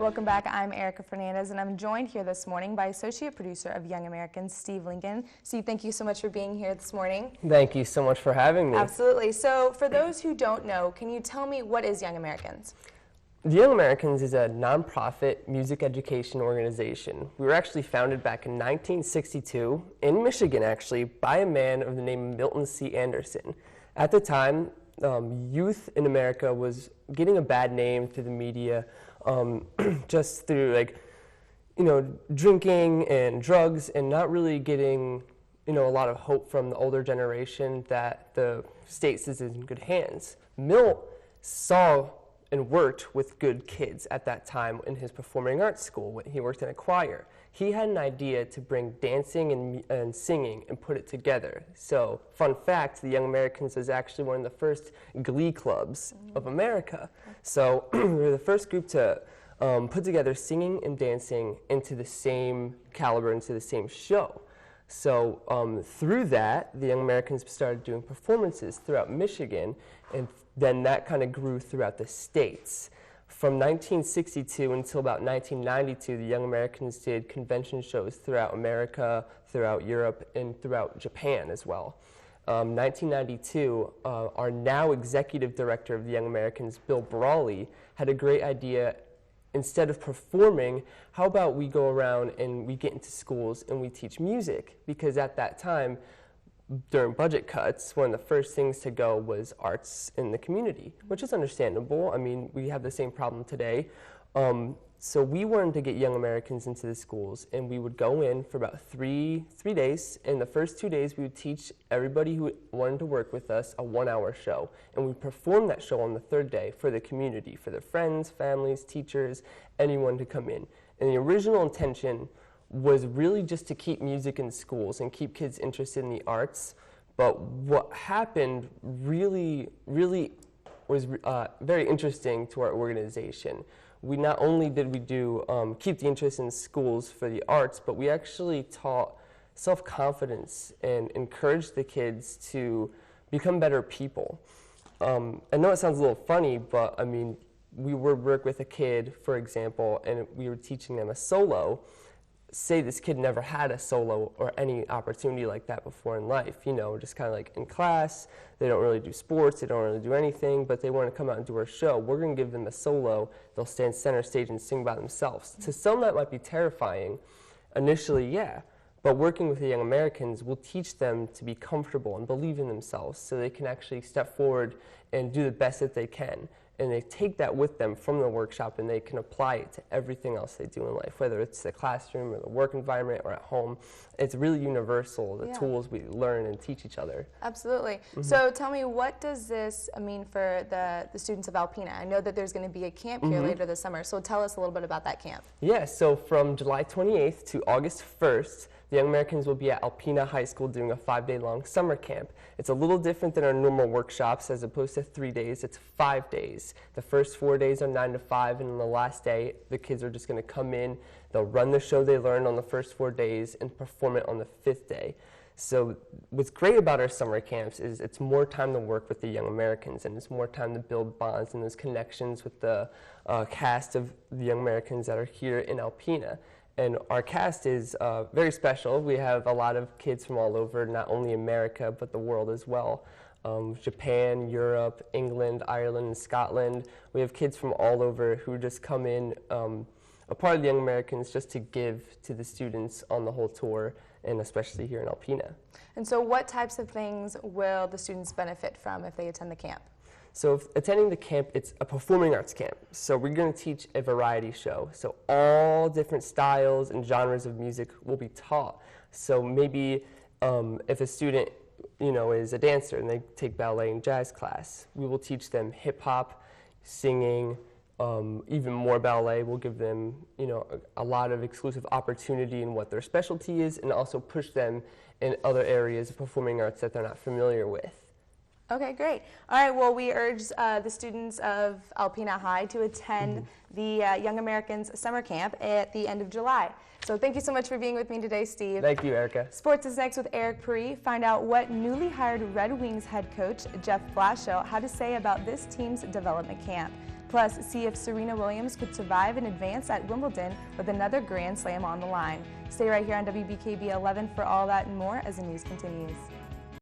Welcome back. I'm Erica Fernandez, and I'm joined here this morning by Associate Producer of Young Americans, Steve Lincoln. Steve, thank you so much for being here this morning. Thank you so much for having me. Absolutely. So for those who don't know, can you tell me what is Young Americans? The Young Americans is a nonprofit music education organization. We were actually founded back in 1962 in Michigan, actually, by a man of the name of Milton C. Anderson. At the time, youth in America was getting a bad name through the media, just through drinking and drugs, and not really getting a lot of hope from the older generation that the state is in good hands. Milt saw and worked with good kids at that time in his performing arts school when he worked in a choir. He had an idea to bring dancing and singing and put it together. So, fun fact, the Young Americans was actually one of the first glee clubs of America. So we were the first group to put together singing and dancing into the same caliber, into the same show. So through that, the Young Americans started doing performances throughout Michigan, and then that kind of grew throughout the states. From 1962 until about 1992, the Young Americans did convention shows throughout America, throughout Europe, and throughout Japan as well. 1992, our now executive director of the Young Americans, Bill Brawley, had a great idea. Instead of performing, how about we go around and we get into schools and we teach music? Because at that time, during budget cuts, one of the first things to go was arts in the community, which is understandable. I mean, we have the same problem today. So we wanted to get Young Americans into the schools, and we would go in for about three days. And the first 2 days, we would teach everybody who wanted to work with us a 1-hour show. And we'd perform that show on the third day for the community, for their friends, families, teachers, anyone to come in. And the original intention was really just to keep music in schools and keep kids interested in the arts. But what happened really was very interesting to our organization. We not only did we do keep the interest in schools for the arts, but we actually taught self-confidence and encouraged the kids to become better people. I know it sounds a little funny, but I mean, we would work with a kid, for example, and we were teaching them a solo. Say this kid never had a solo or any opportunity like that before in life, just kind of like in class, they don't really do sports, they don't really do anything, but they want to come out and do our show. We're going to give them a solo, they'll stand center stage and sing by themselves. To some that might be terrifying, initially, yeah, but working with the Young Americans will teach them to be comfortable and believe in themselves so they can actually step forward and do the best that they can. And they take that with them from the workshop, and they can apply it to everything else they do in life, whether it's the classroom or the work environment or at home. It's really universal, the tools we learn and teach each other. Absolutely. So tell me, what does this mean for the students of Alpena? I know that there's going to be a camp here later this summer, so tell us a little bit about that camp. Yeah, so from July 28th to August 1st, the Young Americans will be at Alpena High School doing a 5-day-long summer camp. It's a little different than our normal workshops. As opposed to 3 days, it's 5 days. The first 4 days are 9 to 5, and on the last day, the kids are just going to come in, they'll run the show they learned on the first 4 days and perform it on the 5th day. So what's great about our summer camps is it's more time to work with the Young Americans, and it's more time to build bonds and those connections with the cast of the Young Americans that are here in Alpena. And our cast is very special. We have a lot of kids from all over, not only America, but the world as well. Japan, Europe, England, Ireland, and Scotland. We have kids from all over who just come in, a part of the Young Americans, just to give to the students on the whole tour, and especially here in Alpena. And so what types of things will the students benefit from if they attend the camp? So attending the camp, it's a performing arts camp. So we're going to teach a variety show. So all different styles and genres of music will be taught. So maybe if a student, is a dancer and they take ballet and jazz class, we will teach them hip hop, singing, even more ballet. We'll give them, a lot of exclusive opportunity in what their specialty is, and also push them in other areas of performing arts that they're not familiar with. Okay, great. All right, well, we urge the students of Alpena High to attend the Young Americans Summer Camp at the end of July. So thank you so much for being with me today, Steve. Thank you, Erica. Sports is next with Eric Perry. Find out what newly hired Red Wings head coach Jeff Blashill had to say about this team's development camp. Plus, see if Serena Williams could survive and advance at Wimbledon with another Grand Slam on the line. Stay right here on WBKB 11 for all that and more as the news continues.